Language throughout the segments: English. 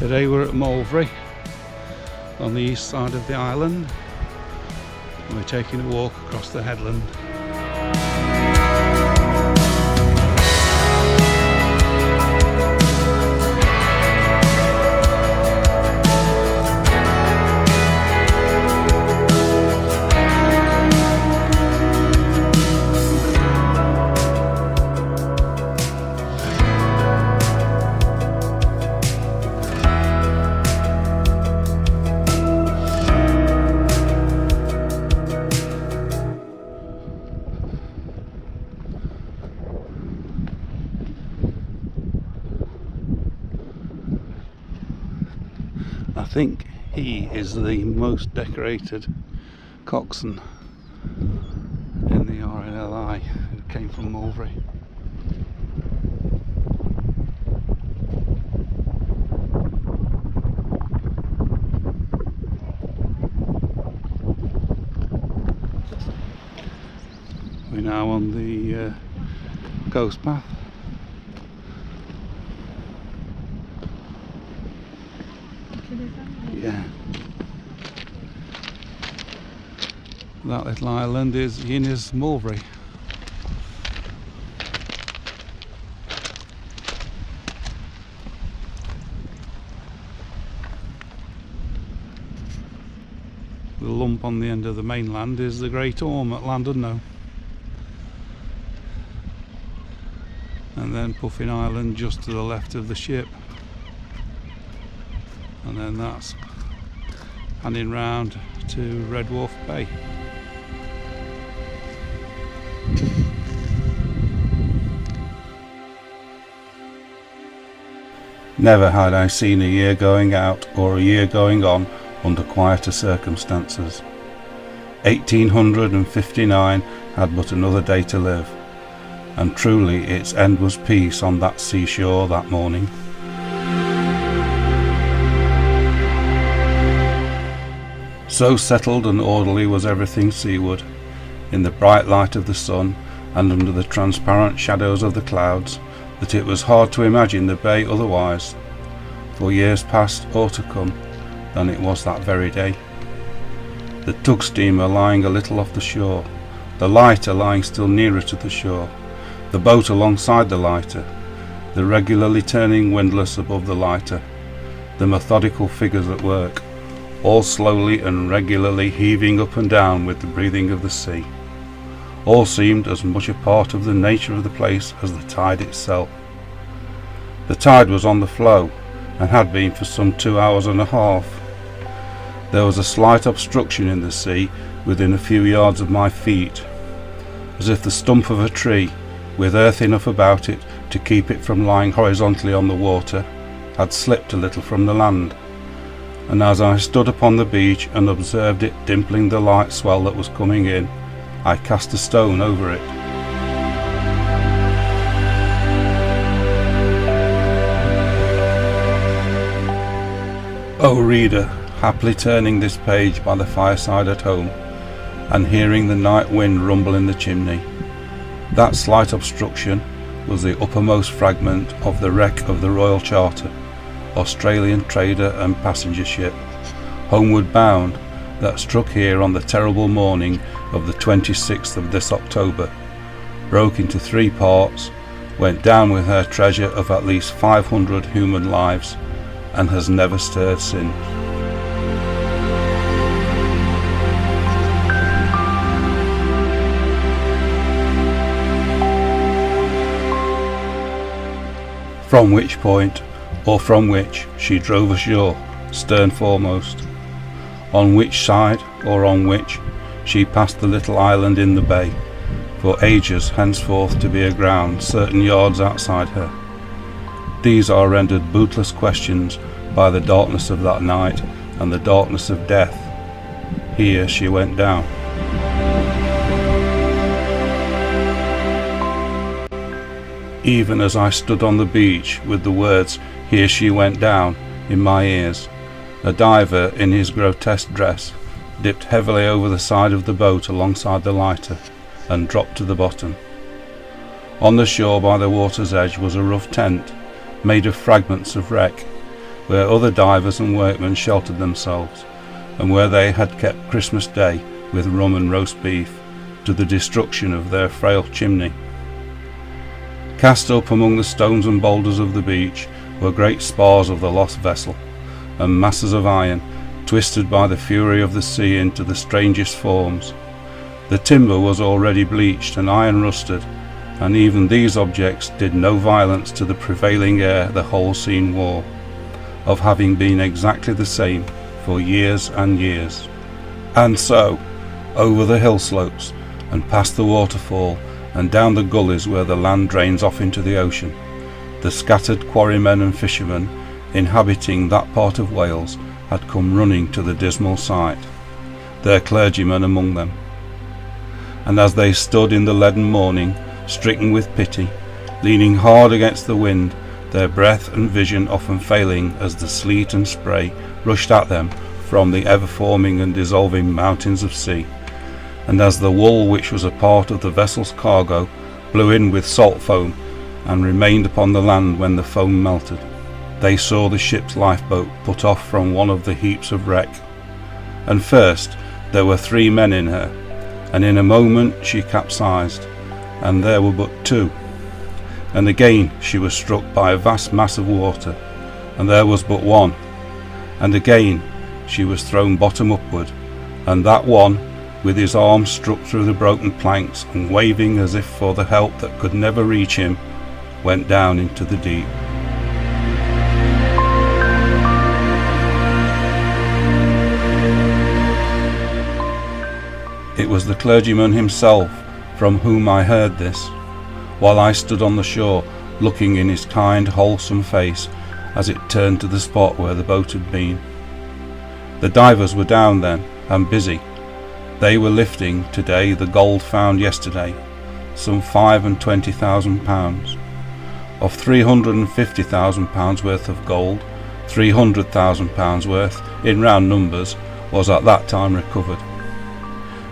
Today we're at Moelfre on the east side of the island. We're taking a walk across the headland. I think he is the most decorated coxswain in the RNLI who came from Moelfre. We're now on the coast path. Yeah. That little island is Moelfre. The lump on the end of the mainland is the Great Orme at Llanallgo. And then Puffin Island just to the left of the ship. And then that's panning round to Red Wharf Bay. Never had I seen a year going out or a year going on under quieter circumstances. 1859 had but another day to live, and truly its end was peace on that seashore that morning. So settled and orderly was everything seaward, in the bright light of the sun and under the transparent shadows of the clouds, that it was hard to imagine the bay otherwise, for years past or to come, than it was that very day. The tug steamer lying a little off the shore, the lighter lying still nearer to the shore, the boat alongside the lighter, the regularly turning windlass above the lighter, the methodical figures at work, all slowly and regularly heaving up and down with the breathing of the sea. All seemed as much a part of the nature of the place as the tide itself. The tide was on the flow, and had been for some 2 hours and a half. There was a slight obstruction in the sea within a few yards of my feet, as if the stump of a tree, with earth enough about it to keep it from lying horizontally on the water, had slipped a little from the land. And as I stood upon the beach and observed it dimpling the light swell that was coming in, I cast a stone over it. O reader, happily turning this page by the fireside at home, and hearing the night wind rumble in the chimney, that slight obstruction was the uppermost fragment of the wreck of the Royal Charter, Australian trader and passenger ship, homeward bound, that struck here on the terrible morning of the 26th of this October, broke into 3 parts, went down with her treasure of at least 500 human lives, and has never stirred since. From which point, or from which, she drove ashore, stern foremost, on which side, or on which, she passed the little island in the bay, for ages henceforth to be aground certain yards outside her. These are rendered bootless questions by the darkness of that night and the darkness of death. Here she went down. Even as I stood on the beach with the words, "Here she went down," in my ears, a diver in his grotesque dress dipped heavily over the side of the boat alongside the lighter and dropped to the bottom. On the shore by the water's edge was a rough tent made of fragments of wreck, where other divers and workmen sheltered themselves, and where they had kept Christmas Day with rum and roast beef, to the destruction of their frail chimney. Cast up among the stones and boulders of the beach were great spars of the lost vessel, and masses of iron, twisted by the fury of the sea into the strangest forms. The timber was already bleached and iron rusted, and even these objects did no violence to the prevailing air the whole scene wore, of having been exactly the same for years and years. And so, over the hill slopes, and past the waterfall, and down the gullies where the land drains off into the ocean, the scattered quarrymen and fishermen inhabiting that part of Wales had come running to the dismal sight, their clergyman among them. And as they stood in the leaden morning, stricken with pity, leaning hard against the wind, their breath and vision often failing as the sleet and spray rushed at them from the ever-forming and dissolving mountains of sea, and as the wool which was a part of the vessel's cargo blew in with salt foam and remained upon the land when the foam melted, they saw the ship's lifeboat put off from one of the heaps of wreck. And first there were 3 men in her, and in a moment she capsized, and there were but 2. And again she was struck by a vast mass of water, and there was but 1. And again she was thrown bottom upward, and that one, with his arms struck through the broken planks and waving as if for the help that could never reach him, went down into the deep. It was the clergyman himself from whom I heard this, while I stood on the shore, looking in his kind, wholesome face as it turned to the spot where the boat had been. The divers were down then, and busy. They were lifting today the gold found yesterday, some £25,000. Of £350,000 worth of gold, £300,000 worth, in round numbers, was at that time recovered.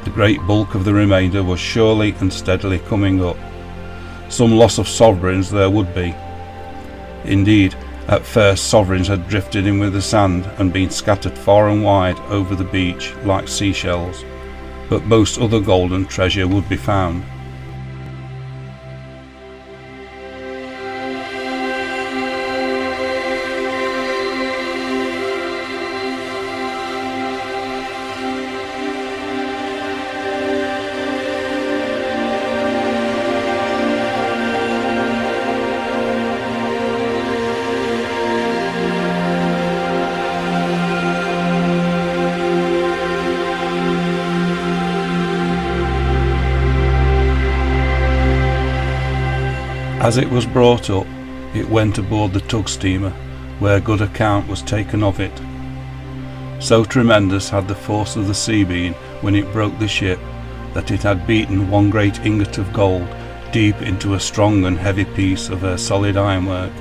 The great bulk of the remainder was surely and steadily coming up. Some loss of sovereigns there would be. Indeed, at first sovereigns had drifted in with the sand and been scattered far and wide over the beach like seashells, but most other golden treasure would be found. As it was brought up, it went aboard the tug steamer, where good account was taken of it. So tremendous had the force of the sea been when it broke the ship, that it had beaten one great ingot of gold deep into a strong and heavy piece of her solid ironwork,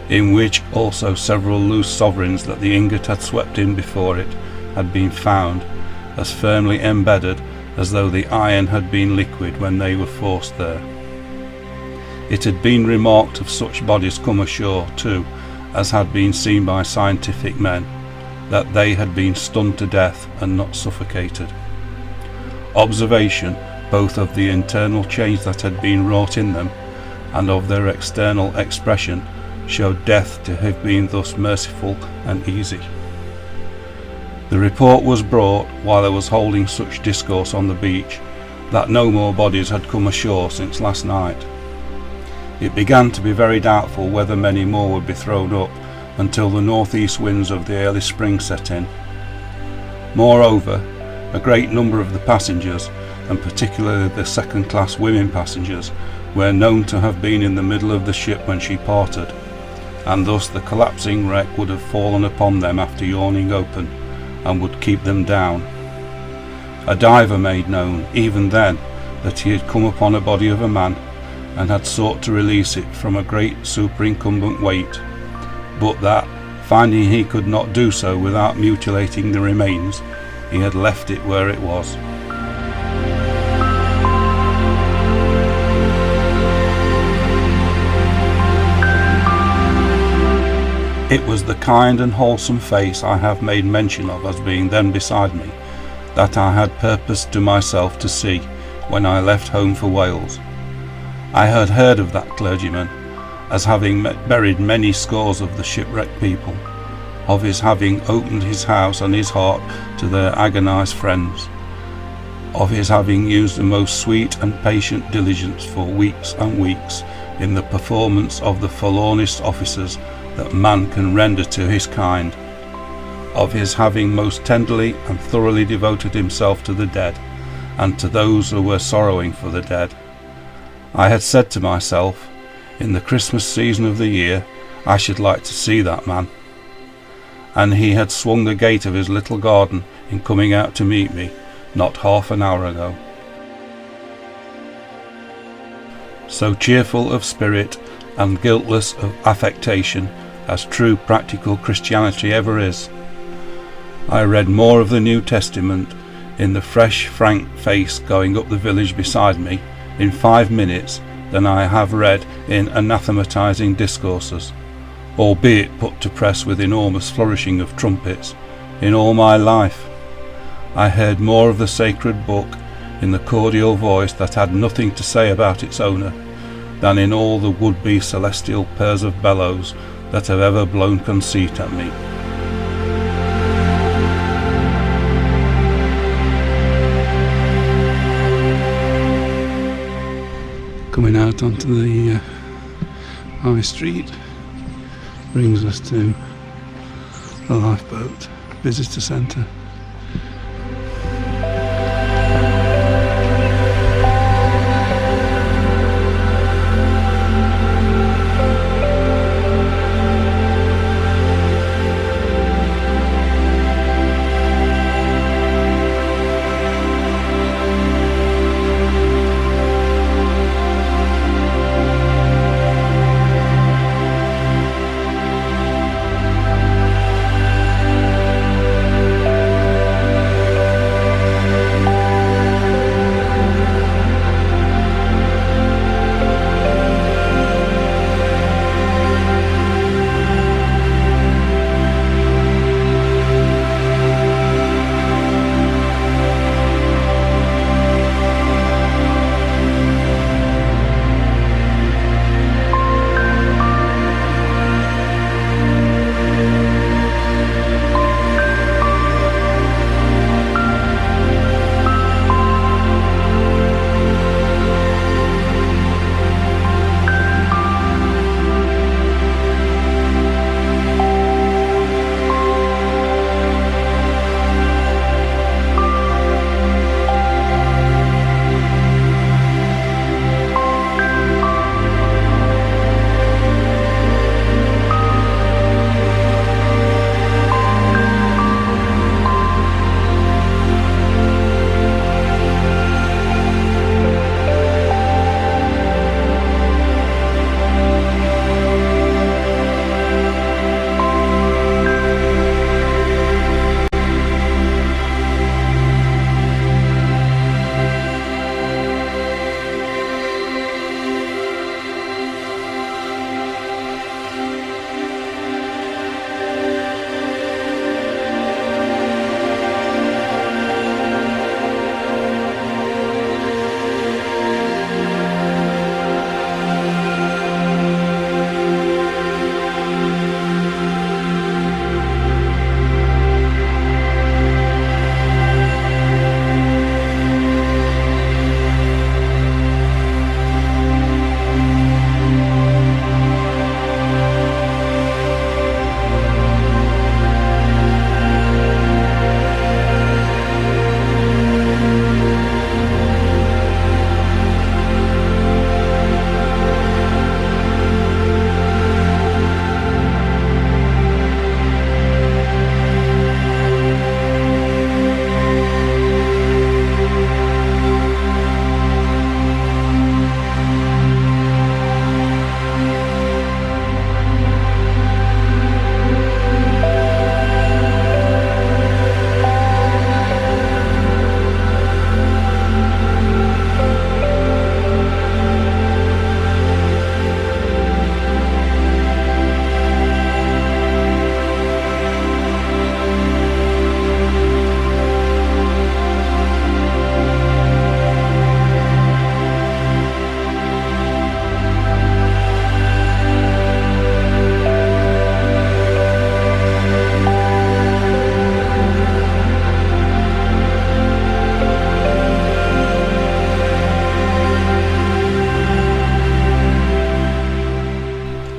in which also several loose sovereigns that the ingot had swept in before it had been found, as firmly embedded as though the iron had been liquid when they were forced there. It had been remarked of such bodies come ashore, too, as had been seen by scientific men, that they had been stunned to death and not suffocated. Observation both of the internal change that had been wrought in them, and of their external expression, showed death to have been thus merciful and easy. The report was brought while I was holding such discourse on the beach, that no more bodies had come ashore since last night. It began to be very doubtful whether many more would be thrown up until the northeast winds of the early spring set in. Moreover, a great number of the passengers, and particularly the second-class women passengers, were known to have been in the middle of the ship when she parted, and thus the collapsing wreck would have fallen upon them after yawning open, and would keep them down. A diver made known, even then, that he had come upon a body of a man, and had sought to release it from a great superincumbent weight, but that, finding he could not do so without mutilating the remains, he had left it where it was. It was the kind and wholesome face I have made mention of as being then beside me that I had purposed to myself to see when I left home for Wales. I had heard of that clergyman as having buried many scores of the shipwrecked people, of his having opened his house and his heart to their agonised friends, of his having used the most sweet and patient diligence for weeks and weeks in the performance of the forlornest offices that man can render to his kind, of his having most tenderly and thoroughly devoted himself to the dead, and to those who were sorrowing for the dead. I had said to myself, in the Christmas season of the year, I should like to see that man. And he had swung the gate of his little garden in coming out to meet me, not half an hour ago. So cheerful of spirit and guiltless of affectation as true practical Christianity ever is. I read more of the New Testament in the fresh, frank face going up the village beside me in 5 minutes than I have read in anathematizing discourses, albeit put to press with enormous flourishing of trumpets, in all my life. I heard more of the sacred book in the cordial voice that had nothing to say about its owner than in all the would-be celestial pairs of bellows that have ever blown conceit at me. Coming out onto the high street brings us to the Lifeboat visitor centre.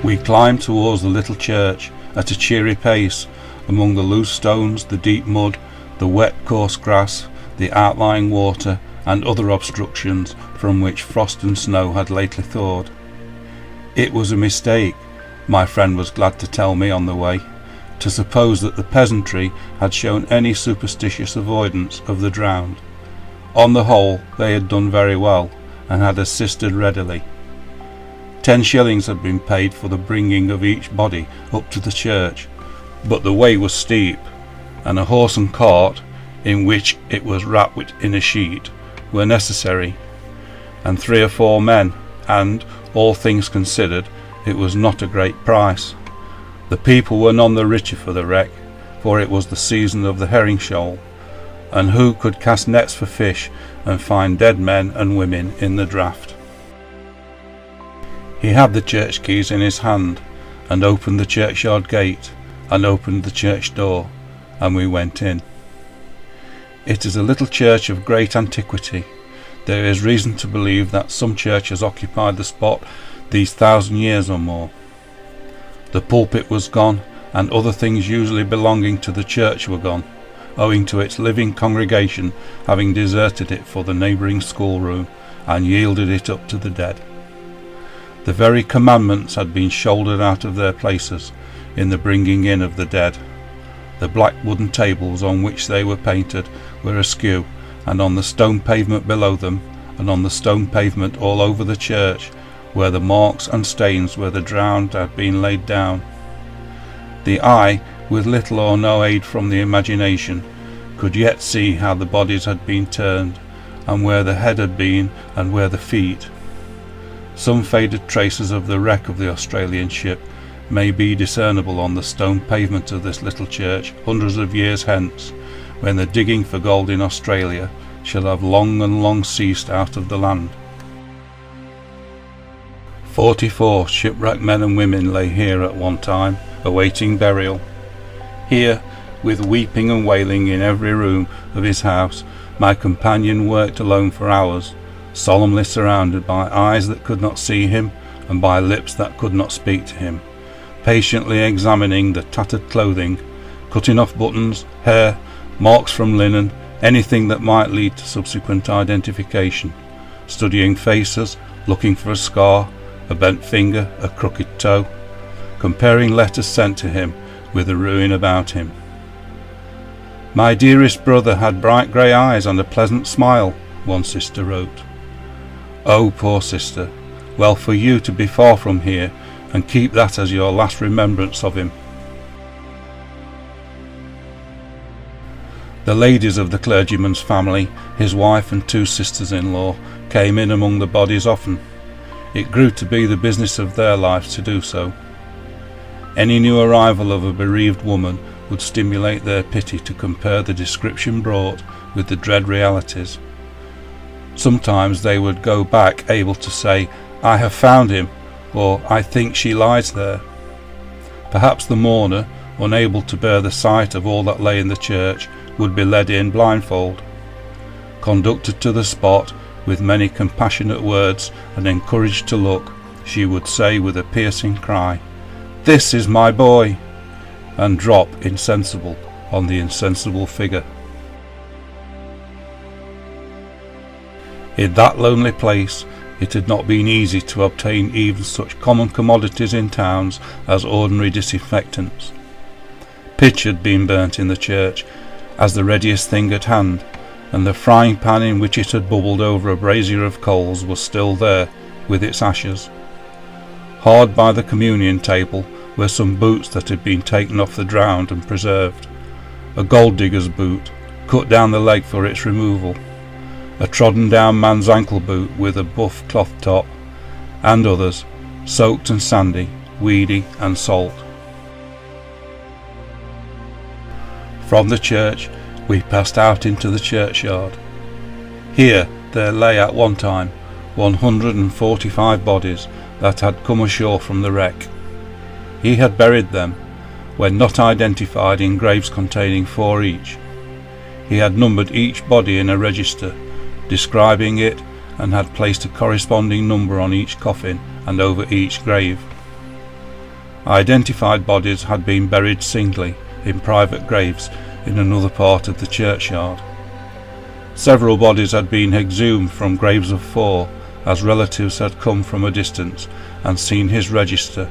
We climbed towards the little church at a cheery pace, among the loose stones, the deep mud, the wet coarse grass, the outlying water, and other obstructions from which frost and snow had lately thawed. It was a mistake, my friend was glad to tell me on the way, to suppose that the peasantry had shown any superstitious avoidance of the drowned. On the whole, they had done very well, and had assisted readily. 10 shillings had been paid for the bringing of each body up to the church, but the way was steep, and a horse and cart, in which it was wrapped in a sheet, were necessary, and 3 or 4 men, and, all things considered, it was not a great price. The people were none the richer for the wreck, for it was the season of the herring shoal, and who could cast nets for fish and find dead men and women in the draught? He had the church keys in his hand, and opened the churchyard gate, and opened the church door, and we went in. It is a little church of great antiquity. There is reason to believe that some church has occupied the spot these 1,000 years or more. The pulpit was gone, and other things usually belonging to the church were gone, owing to its living congregation having deserted it for the neighbouring schoolroom and yielded it up to the dead. The very commandments had been shouldered out of their places in the bringing in of the dead. The black wooden tables on which they were painted were askew, and on the stone pavement below them, and on the stone pavement all over the church, were the marks and stains where the drowned had been laid down. The eye, with little or no aid from the imagination, could yet see how the bodies had been turned, and where the head had been, and where the feet. Some faded traces of the wreck of the Australian ship may be discernible on the stone pavement of this little church hundreds of years hence, when the digging for gold in Australia shall have long and long ceased out of the land. 44 shipwrecked men and women lay here at one time, awaiting burial. Here, with weeping and wailing in every room of his house, my companion worked alone for hours, solemnly surrounded by eyes that could not see him, and by lips that could not speak to him, patiently examining the tattered clothing, cutting off buttons, hair, marks from linen, anything that might lead to subsequent identification, studying faces, looking for a scar, a bent finger, a crooked toe, comparing letters sent to him with the ruin about him. My dearest brother had bright grey eyes and a pleasant smile, one sister wrote. Oh, poor sister, well for you to be far from here and keep that as your last remembrance of him. The ladies of the clergyman's family, his wife and 2 sisters-in-law, came in among the bodies often. It grew to be the business of their lives to do so. Any new arrival of a bereaved woman would stimulate their pity to compare the description brought with the dread realities. Sometimes they would go back able to say, "I have found him," or "I think she lies there." Perhaps the mourner, unable to bear the sight of all that lay in the church, would be led in blindfold. Conducted to the spot with many compassionate words and encouraged to look, she would say with a piercing cry, "This is my boy," and drop insensible on the insensible figure. In that lonely place it had not been easy to obtain even such common commodities in towns as ordinary disinfectants. Pitch had been burnt in the church as the readiest thing at hand, and the frying pan in which it had bubbled over a brazier of coals was still there with its ashes. Hard by the communion table were some boots that had been taken off the drowned and preserved, a gold digger's boot, cut down the leg for its removal, a trodden down man's ankle boot with a buff cloth top, and others, soaked and sandy, weedy and salt. From the church we passed out into the churchyard. Here there lay at one time 145 bodies that had come ashore from the wreck. He had buried them, when not identified, in graves containing 4 each. He had numbered each body in a register, describing it, and had placed a corresponding number on each coffin and over each grave. Identified bodies had been buried singly in private graves in another part of the churchyard. Several bodies had been exhumed from graves of 4, as relatives had come from a distance and seen his register,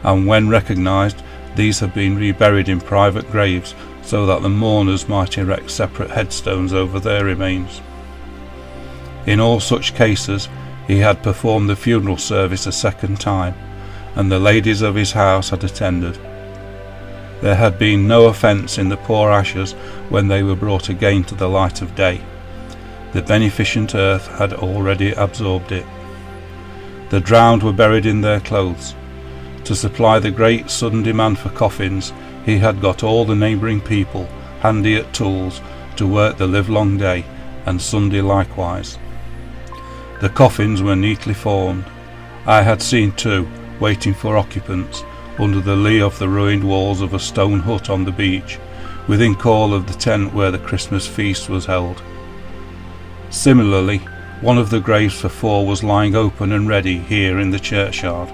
and when recognised, these had been reburied in private graves so that the mourners might erect separate headstones over their remains. In all such cases, he had performed the funeral service a second time, and the ladies of his house had attended. There had been no offence in the poor ashes when they were brought again to the light of day. The beneficent earth had already absorbed it. The drowned were buried in their clothes. To supply the great sudden demand for coffins, he had got all the neighbouring people handy at tools to work the livelong day, and Sunday likewise. The coffins were neatly formed. I had seen 2 waiting for occupants under the lee of the ruined walls of a stone hut on the beach, within call of the tent where the Christmas feast was held. Similarly, one of the graves for 4 was lying open and ready here in the churchyard.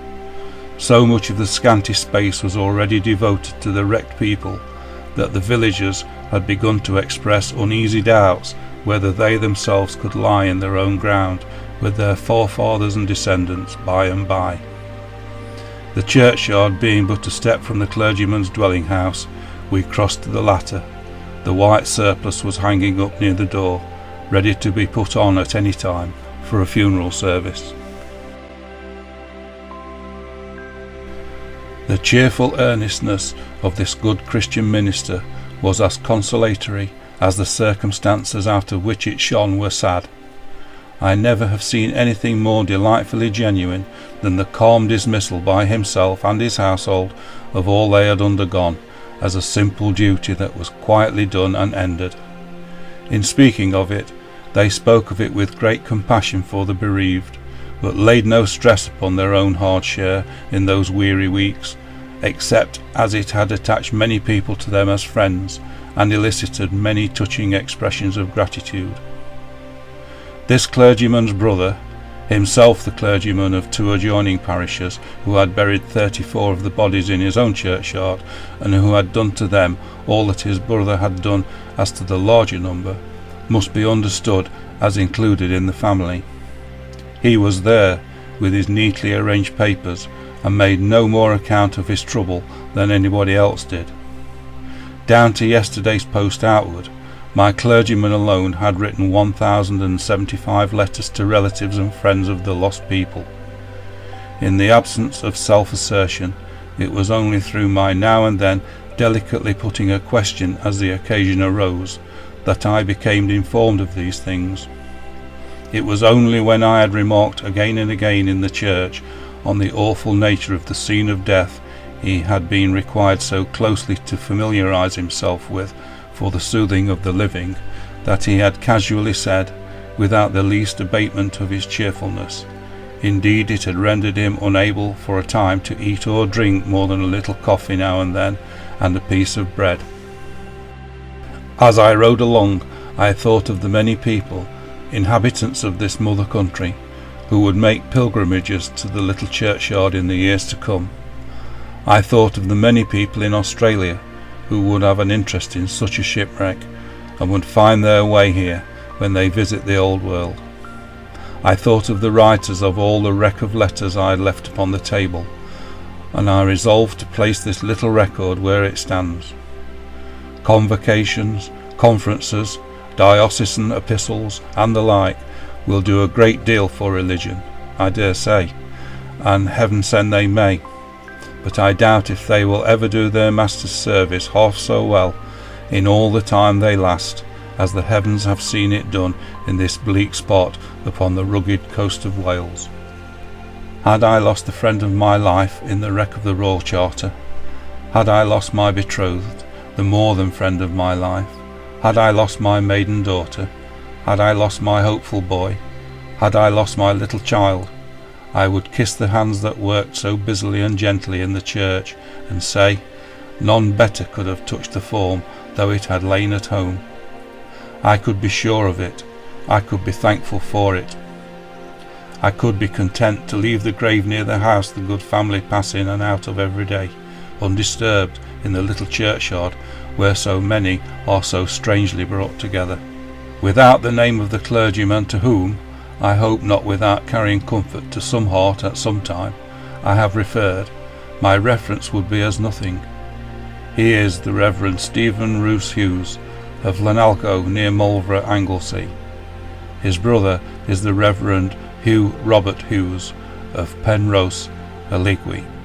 So much of the scanty space was already devoted to the wrecked people that the villagers had begun to express uneasy doubts whether they themselves could lie in their own ground with their forefathers and descendants by and by. The churchyard being but a step from the clergyman's dwelling house, we crossed to the latter. The white surplice was hanging up near the door, ready to be put on at any time for a funeral service. The cheerful earnestness of this good Christian minister was as consolatory as the circumstances out of which it shone were sad. I never have seen anything more delightfully genuine than the calm dismissal by himself and his household of all they had undergone, as a simple duty that was quietly done and ended. In speaking of it, they spoke of it with great compassion for the bereaved, but laid no stress upon their own hard share in those weary weeks, except as it had attached many people to them as friends, and elicited many touching expressions of gratitude. This clergyman's brother, himself the clergyman of 2 adjoining parishes, who had buried 34 of the bodies in his own churchyard, and who had done to them all that his brother had done as to the larger number, must be understood as included in the family. He was there with his neatly arranged papers, and made no more account of his trouble than anybody else did. Down to yesterday's post outward, my clergyman alone had written 1,075 letters to relatives and friends of the lost people. In the absence of self-assertion, it was only through my now and then delicately putting a question as the occasion arose that I became informed of these things. It was only when I had remarked again and again in the church on the awful nature of the scene of death he had been required so closely to familiarise himself with for the soothing of the living, that he had casually said, without the least abatement of his cheerfulness, indeed it had rendered him unable for a time to eat or drink more than a little coffee now and then, and a piece of bread. As I rode along, I thought of the many people, inhabitants of this mother country, who would make pilgrimages to the little churchyard in the years to come. I thought of the many people in Australia who would have an interest in such a shipwreck, and would find their way here when they visit the old world. I thought of the writers of all the wreck of letters I had left upon the table, and I resolved to place this little record where it stands. Convocations, conferences, diocesan epistles, and the like will do a great deal for religion, I dare say, and heaven send they may, but I doubt if they will ever do their Master's service half so well in all the time they last as the heavens have seen it done in this bleak spot upon the rugged coast of Wales. Had I lost the friend of my life in the wreck of the Royal Charter? Had I lost my betrothed, the more than friend of my life? Had I lost my maiden daughter? Had I lost my hopeful boy? Had I lost my little child? I would kiss the hands that worked so busily and gently in the church, and say, none better could have touched the form, though it had lain at home. I could be sure of it. I could be thankful for it. I could be content to leave the grave near the house the good family pass in and out of every day, undisturbed in the little churchyard where so many are so strangely brought together. Without the name of the clergyman to whom, I hope not without carrying comfort to some heart at some time, I have referred, my reference would be as nothing. He is the Reverend Stephen Roose Hughes of Llanallgo near Moelfre, Anglesey. His brother is the Reverend Hugh Robert Hughes of Penrose, Holyhead.